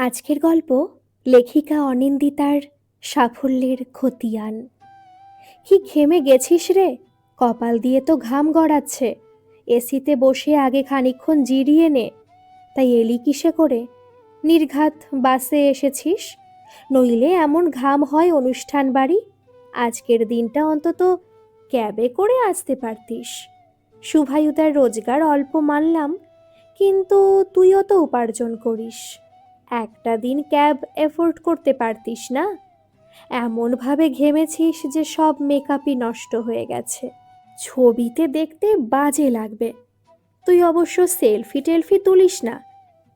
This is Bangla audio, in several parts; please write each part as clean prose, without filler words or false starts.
আজকের গল্প লেখিকা অনিন্দিতার সাফল্যের খতিয়ান। কি ঘেমে গেছিস রে, কপাল দিয়ে তো ঘাম গড়াচ্ছে। এসিতে বসে আগে খানিকক্ষণ জিরিয়ে নে। তাই এলি কিসে করে? নির্ঘাত বাসে এসেছিস? নইলে এমন ঘাম হয় অনুষ্ঠান বাড়ি? আজকের দিনটা অন্তত ক্যাবে করে আসতে পারতিস। শুভায়ুতার রোজগার অল্প মানলাম, কিন্তু তুইও তো উপার্জন করিস। একটা দিন ক্যাব এফোর্ড করতে পারতিস না? এমনভাবে ঘেমেছিস যে সব মেকআপই নষ্ট হয়ে গেছে। ছবিতে দেখতে বাজে লাগবে। তুই অবশ্য সেলফি টেলফি তুলিস না,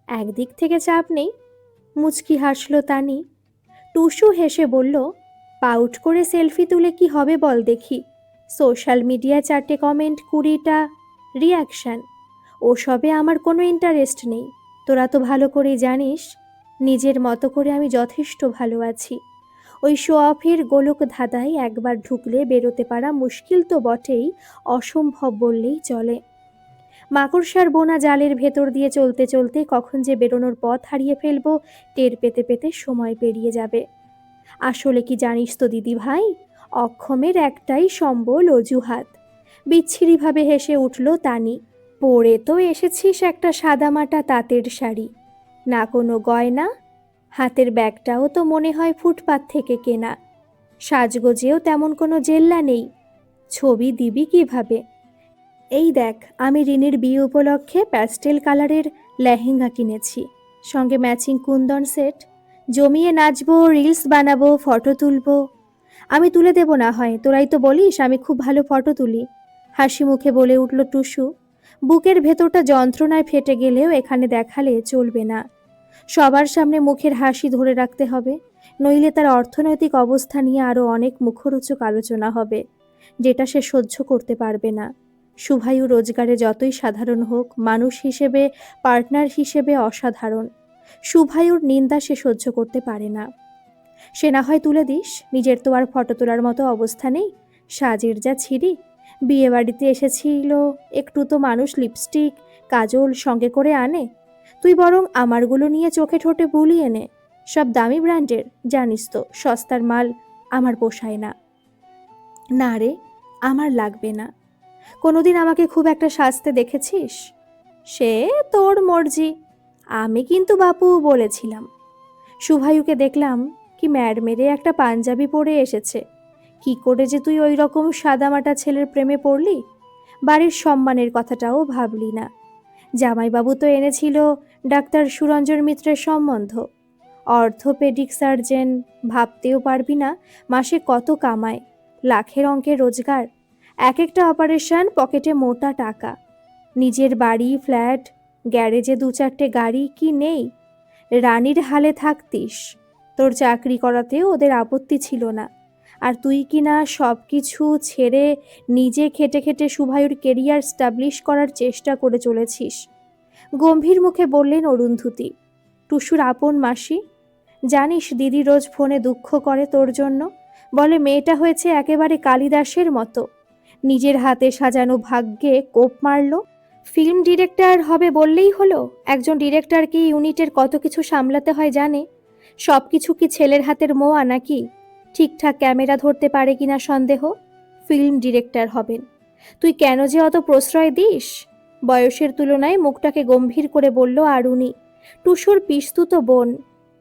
একদিক থেকে চাপ নেই। মুচকি হাসলো তানি। টুসু হেসে বলল, পাউট করে সেলফি তুলে কি হবে বল দেখি? সোশ্যাল মিডিয়া 4টে কমেন্ট, 20টা রিয়াকশান, ওসবে আমার কোনো ইন্টারেস্ট নেই। তোরা তো ভালো করেই জানিস নিজের মতো করে আমি যথেষ্ট ভালো আছি। ওই শো অফের গোলক ধাঁধায় একবার ঢুকলে বেরোতে পারা মুশকিল তো বটেই, অসম্ভব বললেই চলে। মাকড়সার বোনা জালের ভেতর দিয়ে চলতে চলতে কখন যে বেরোনোর পথ হারিয়ে ফেলবো টের পেতে পেতে সময় পেরিয়ে যাবে। আসলে কি জানিস তো দিদি ভাই, অক্ষমের একটাই সম্বল অজুহাত। বিচ্ছিরিভাবে হেসে উঠল তানি। পরে তো এসেছিস একটা সাদামাটা তাঁতের শাড়ি, না কোনো গয়না। হাতের ব্যাগটাও তো মনে হয় ফুটপাত থেকে কেনা। সাজগোজেও তেমন কোনো জেল্লা নেই। ছবি দিবি কিভাবে? এই দেখ, আমি রিনির বিয়ে উপলক্ষে প্যাস্টেল কালারের লেহেঙ্গা কিনেছি, সঙ্গে ম্যাচিং কুন্দন সেট। জমিয়ে নাচবো, রিলস বানাবো, ফটো তুলবো। আমি তুলে দেব না হয়, তোরাই তো বলিস আমি খুব ভালো ফটো তুলি। হাসি মুখে বলে উঠল টুসু। বুকের ভেতরটা যন্ত্রণায় ফেটে গেলেও এখানে দেখালে চলবে না। সবার সামনে মুখের হাসি ধরে রাখতে হবে, নইলে তার অর্থনৈতিক অবস্থা নিয়ে আরও অনেক মুখরোচক আলোচনা হবে, যেটা সে সহ্য করতে পারবে না। শুভায়ু রোজগারে যতই সাধারণ হোক, মানুষ হিসেবে, পার্টনার হিসেবে অসাধারণ। শুভায়ুর নিন্দা সে সহ্য করতে পারে না। সে না হয় তুলে দিস, নিজের তো আর ফটো তোলার মতো অবস্থা নেই। সাজের যা ছিঁড়ি। বিয়ে বাড়িতে এসেছিল, একটু তো মানুষ লিপস্টিক কাজল সঙ্গে করে আনে। তুই বরং আমারগুলো নিয়ে চোখে ঠোঁটে বুলিয়ে নে। সব দামি ব্র্যান্ডের, জানিস তো সস্তার মাল আমার পোষায় না। না রে, আমার লাগবে না। কোনোদিন আমাকে খুব একটা সাজতে দেখেছিস? সে তোর মর্জি, আমি কিন্তু বাপু বলেছিলাম। শুভায়ুকে দেখলাম কি ম্যাড মেরে একটা পাঞ্জাবি পরে এসেছে। কি করে যে তুই ওই রকম সাদামাটা ছেলের প্রেমে পড়লি? বাড়ির সম্মানের কথাটাও ভাবলি না। জামাইবাবু তো এনেছিল ডাক্তার সুরঞ্জন মিত্রের সম্বন্ধ, অর্থোপেডিক সার্জেন। ভাবতেও পারবি না মাসে কত কামায়, লাখের অঙ্কের রোজগার। এক একটা অপারেশন, পকেটে মোটা টাকা। নিজের বাড়ি, ফ্ল্যাট, গ্যারেজে 2-4টে গাড়ি, কি নেই? রানীর হালে থাকতিস। তোর চাকরি করাতেও ওদের আপত্তি ছিল না। আর তুই কি না সব কিছু ছেড়ে নিজে খেটে খেটে শুভায়ুর কেরিয়ার স্টাবলিশ করার চেষ্টা করে চলেছিস। গম্ভীর মুখে বললেন অরুন্ধতী, টুসুর আপন মাসি। জানিস দিদি রোজ ফোনে দুঃখ করে তোর জন্য, বলে মেয়েটা হয়েছে একেবারে কালিদাসের মতো, নিজের হাতে সাজানো ভাগ্যে কোপ মারল। ফিল্ম ডিরেক্টর হবে বললেই হলো? একজন ডিরেক্টর কি ইউনিটের কত কিছু সামলাতে হয় জানে? সব কিছু কি ছেলের হাতের মোয়া নাকি? ঠিকঠাক ক্যামেরা ধরতে পারে কিনা সন্দেহ। ফিল্ম ডিরেক্টর হবেন? তুই কেন যে অত প্রশ্রয় দিস? বয়সের তুলনায় মুখটাকে গম্ভীর করে বলল আরুনি, টুসুর পিস্তুত বোন।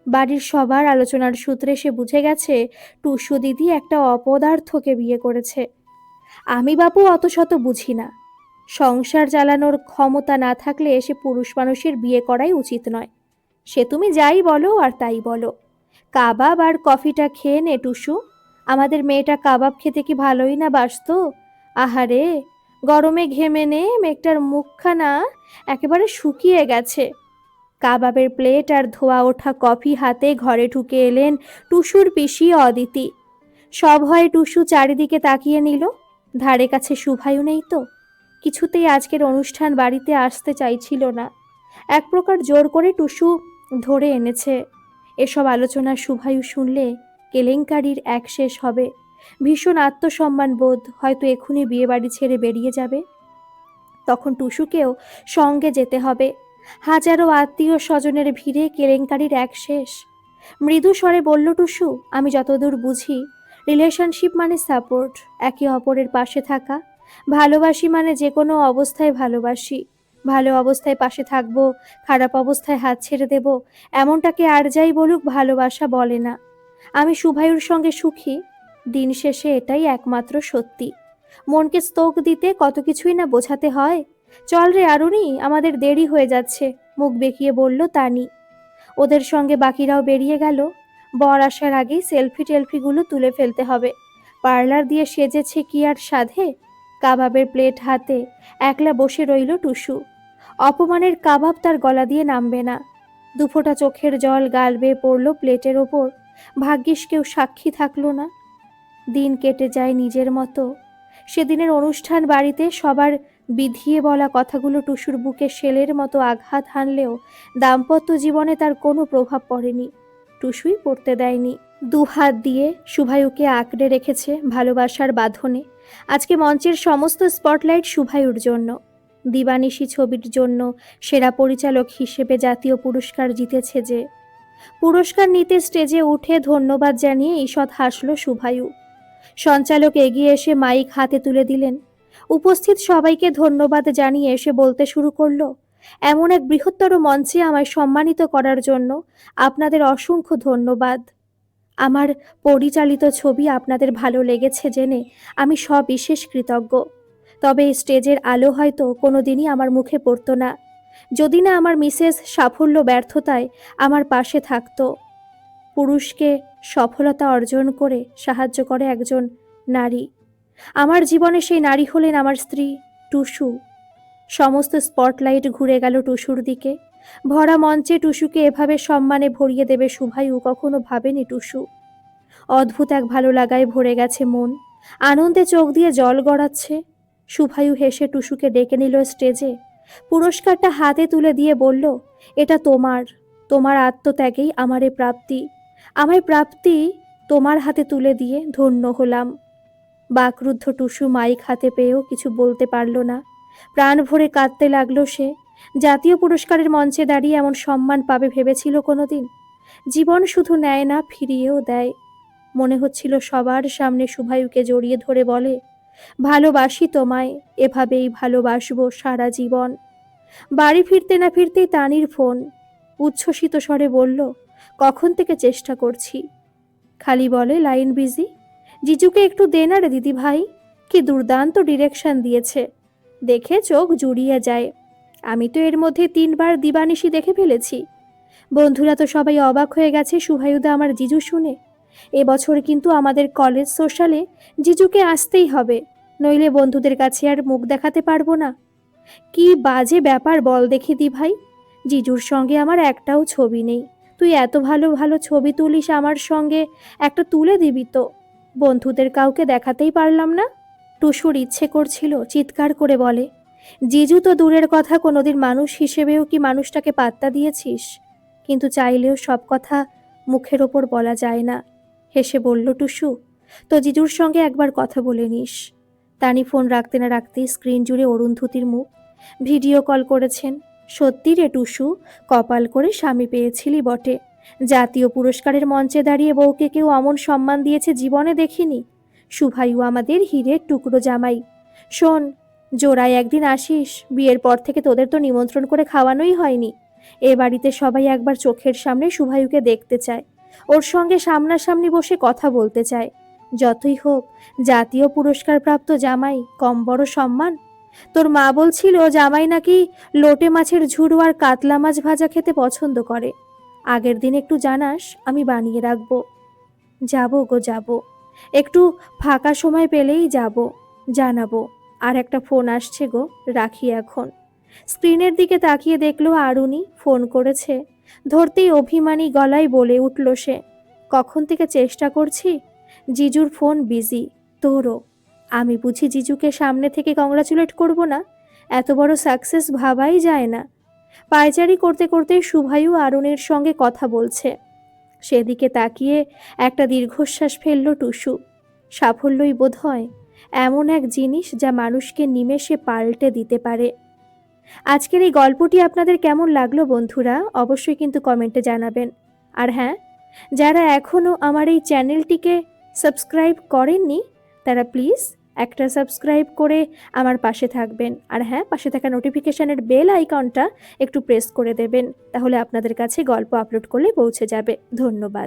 বাড়ির সবার আলোচনার সূত্রে সে বুঝে গেছে টুসু দিদি একটা অপদার্থকে বিয়ে করেছে। আমি বাপু অত শত বুঝি না। সংসার চালানোর ক্ষমতা না থাকলে সে পুরুষ মানুষের বিয়ে করাই উচিত নয়। সে তুমি যাই বলো আর তাই বলো। কাবাব আর কফিটা খেয়ে নে টুসু। আমাদের মেয়েটা কাবাব খেতে কি ভালোই না বাসত। আহারে, গরমে ঘেমে নে, মেয়েটার মুখখানা একেবারে শুকিয়ে গেছে। কাবাবের প্লেট আর ধোয়া ওঠা কফি হাতে ঘরে ঢুকে এলেন টুসুর পিসি অদিতি। সভয়ে টুসু চারিদিকে তাকিয়ে নিল। ধারে কাছে শুভায়ু নেই তো। কিছুতেই আজকের অনুষ্ঠান বাড়িতে আসতে চাইছিল না। এক প্রকার জোর করে টুসু ধরে এনেছে। এসব আলোচনা শুভায়ু শুনলে কেলেঙ্কারির এক শেষ হবে। ভীষণ আত্মসম্মান বোধ, হয়তো এখনই বিয়ে বাড়ি ছেড়ে বেরিয়ে যাবে। তখন টুসুকেও সঙ্গে যেতে হবে। হাজারো আত্মীয় স্বজনের ভিড়ে কেলেঙ্কারির এক শেষ। মৃদু স্বরে বলল টুসু, আমি যতদূর বুঝি রিলেশনশিপ মানে সাপোর্ট, একে অপরের পাশে থাকা। ভালোবাসি মানে যে কোনো অবস্থায় ভালোবাসি, ভালো অবস্থায় পাশে থাকবো, খারাপ অবস্থায় হাত ছেড়ে দেব, এমনটাকে আর যাই বলুক ভালোবাসা বলে না। আমি শুভায়ুর সঙ্গে সুখী, দিন শেষে এটাই একমাত্র সত্যি। মনকে স্তোক দিতে কত কিছুই না বোঝাতে হয়। চল রে আরুনি, আমাদের দেরি হয়ে যাচ্ছে, মুখ বেঁকিয়ে বলল তানি। ওদের সঙ্গে বাকিরাও বেরিয়ে গেল। বর আসার আগেই সেলফি টেলফিগুলো তুলে ফেলতে হবে। পার্লার দিয়ে সেজেছে কি আর সাধে। কাবাবের প্লেট হাতে একলা বসে রইল টুসু। অপমানের কাবাব তার গলা দিয়ে নামবে না। দুফোঁটা চোখের জল গাল বেয়ে পড়ল প্লেটের ওপর। ভাগ্যিস কেউ সাক্ষী থাকলো না। দিন কেটে যায় নিজের মতো। সেদিনের অনুষ্ঠান বাড়িতে সবার বিধিয়ে বলা কথাগুলো টুসুর বুকে শেলের মতো আঘাত হানলেও দাম্পত্য জীবনে তার কোনো প্রভাব পড়েনি। টুসুই পড়তে দেয়নি। দুহাত দিয়ে শুভায়ুকে আঁকড়ে রেখেছে ভালোবাসার বাঁধনে। আজকে মঞ্চের সমস্ত স্পটলাইট শুভায়ুর জন্য। দিবানিশি ছবির জন্য সেরা পরিচালক হিসেবে জাতীয় পুরস্কার জিতেছে যে। পুরস্কার নিতে স্টেজে উঠে ধন্যবাদ জানিয়ে ঈষৎ হাসল শুভায়ু। সঞ্চালক এগিয়ে এসে মাইক হাতে তুলে দিলেন। উপস্থিত সবাইকে ধন্যবাদ জানিয়ে এসে বলতে শুরু করলো, এমন এক বৃহত্তর মঞ্চে আমায় সম্মানিত করার জন্য আপনাদের অসংখ্য ধন্যবাদ। আমার পরিচালিত ছবি আপনাদের ভালো লেগেছে জেনে আমি সবিশেষ কৃতজ্ঞ। তবে স্টেজের আলো হয়তো কোনোদিনই আমার মুখে পড়তো না যদি না আমার মিসেস সাফল্য ব্যর্থতায় আমার পাশে থাকতো। পুরুষকে সফলতা অর্জন করে সাহায্য করে একজন নারী। আমার জীবনে সেই নারী হলেন আমার স্ত্রী টুসু। সমস্ত স্পটলাইট ঘুরে গেল টুসুর দিকে। ভরা মঞ্চে টুসুকে এভাবে সম্মানে ভরিয়ে দেবে শুভায়ু কখনো ভাবেনি টুসু। অদ্ভুত এক ভালো লাগায় ভরে গেছে মন। আনন্দে চোখ দিয়ে জল গড়াচ্ছে। শুভায়ু হেসে টুসুকে ডেকে নিল স্টেজে। পুরস্কারটা হাতে তুলে দিয়ে বলল, এটা তোমার, তোমার আত্মত্যাগেই আমারে প্রাপ্তি। আমায় প্রাপ্তি তোমার হাতে তুলে দিয়ে ধন্য হলাম। বাকরুদ্ধ টুসু মাইক হাতে পেয়েও কিছু বলতে পারল না। প্রাণ ভরে কাঁদতে লাগলো সে। জাতীয় পুরস্কারের মঞ্চে দাঁড়িয়ে এমন সম্মান পাবে ভেবেছিল কোনোদিন? জীবন শুধু নেয় না, ফিরিয়েও দেয়। মনে হচ্ছিল সবার সামনে শুভায়ুকে জড়িয়ে ধরে বলে, ভালোবাসি তোমায়, এভাবেই ভালোবাসবো সারা জীবন। বাড়ি ফিরতে না ফিরতেই তানির ফোন। উচ্ছ্বসিত স্বরে বলল, কখন থেকে চেষ্টা করছি। খালি বলে লাইন বিজি। জিজুকে একটু দে না রে দিদি ভাই, কি দুর্দান্ত ডিরেকশন দিয়েছে, দেখে চোখ জুড়িয়ে যায়। আমি তো এর মধ্যে 3বার দিবানিশি দেখে ফেলেছি। বন্ধুরা তো সবাই অবাক হয়ে গেছে শুভায়ুদা আমার জিজু শুনে। এবছর কিন্তু আমাদের কলেজ সোশ্যালে জিজুকে আসতেই হবে, নইলে বন্ধুদের কাছে আর মুখ দেখাতে পারবো না। কি বাজে ব্যাপার বল দেখি দি ভাই, জিজুর সঙ্গে আমার একটাও ছবি নেই। তুই এত ভালো ভালো ছবি তুলিস, আমার সঙ্গে একটা তুলে দিবি তো। বন্ধুদের কাউকে দেখাতেই পারলাম না। টুসুর ইচ্ছে করছিল চিৎকার করে বলে, জিজু তো দূরের কথা, কোনোদিন মানুষ হিসেবেও কি মানুষটাকে পাত্তা দিয়েছিস? কিন্তু চাইলেও সব কথা মুখের ওপর বলা যায় না। হেসে বলল টুসু, তো জিজুর সঙ্গে একবার কথা বলে নিস। তানি ফোন রাখতে না রাখতেই স্ক্রিন জুড়ে অরুন্ধতির মুখ। ভিডিও কল করেছেন। সত্যি রে টুসু, কপাল করে স্বামী পেয়েছিলি বটে। জাতীয় পুরস্কারের মঞ্চে দাঁড়িয়ে বউকে কেউ অমন সম্মান দিয়েছে জীবনে দেখিনি। শুভায়ু আমাদের হীরের টুকরো জামাই। শোন, জোড়ায় একদিন আসিস, বিয়ের পর থেকে তোদের তো নিমন্ত্রণ করে খাওয়ানোই হয়নি। এ বাড়িতে সবাই একবার চোখের সামনে শুভায়ুকে দেখতে চায়, ওর সঙ্গে সামনাসামনি বসে কথা বলতে চায়। যতই হোক জাতীয় পুরস্কার প্রাপ্ত জামাই কম বড় সম্মান? তোর মা বলছিল জামাই নাকি লোটে মাছের ঝুড়ো আর কাতলা মাছ ভাজা খেতে পছন্দ করে। আগের দিন একটু জানাস, আমি বানিয়ে রাখবো। যাবো গো যাবো, একটু ফাঁকা সময় পেলেই যাব, জানাবো। আর একটা ফোন আসছে গো, রাখি এখন। স্ক্রিনের দিকে তাকিয়ে দেখলো আরুনি ফোন করেছে। ধরতেই অভিমানী গলায় বলে উঠল সে, কখন থেকে চেষ্টা করছি, জিজুর ফোন বিজি। তোরও? আমি বুঝি জিজুকে সামনে থেকে কংগ্রাচুলেট করব না? এত বড় সাকসেস ভাবাই যায় না। পায়চারি করতে করতে শুভায়ু আরুণের সঙ্গে কথা বলছে। সেদিকে তাকিয়ে একটা দীর্ঘশ্বাস ফেলল টুসু। সাফল্যই বোধ হয় এমন এক জিনিস যা মানুষকে নিমেষে পাল্টে দিতে পারে। আজকের এই গল্পটি আপনাদের কেমন লাগলো বন্ধুরা? অবশ্যই কিন্তু কমেন্টে জানাবেন। আর হ্যাঁ, যারা এখনও আমার এই চ্যানেলটিকে সাবস্ক্রাইব করেননি, তারা প্লিজ একটা সাবস্ক্রাইব করে আমার পাশে থাকবেন। আর হ্যাঁ, পাশে থাকা নোটিফিকেশনের বেল আইকনটা একটু প্রেস করে দেবেন। তাহলে আপনাদের কাছে গল্প আপলোড করলে পৌঁছে যাবে। ধন্যবাদ।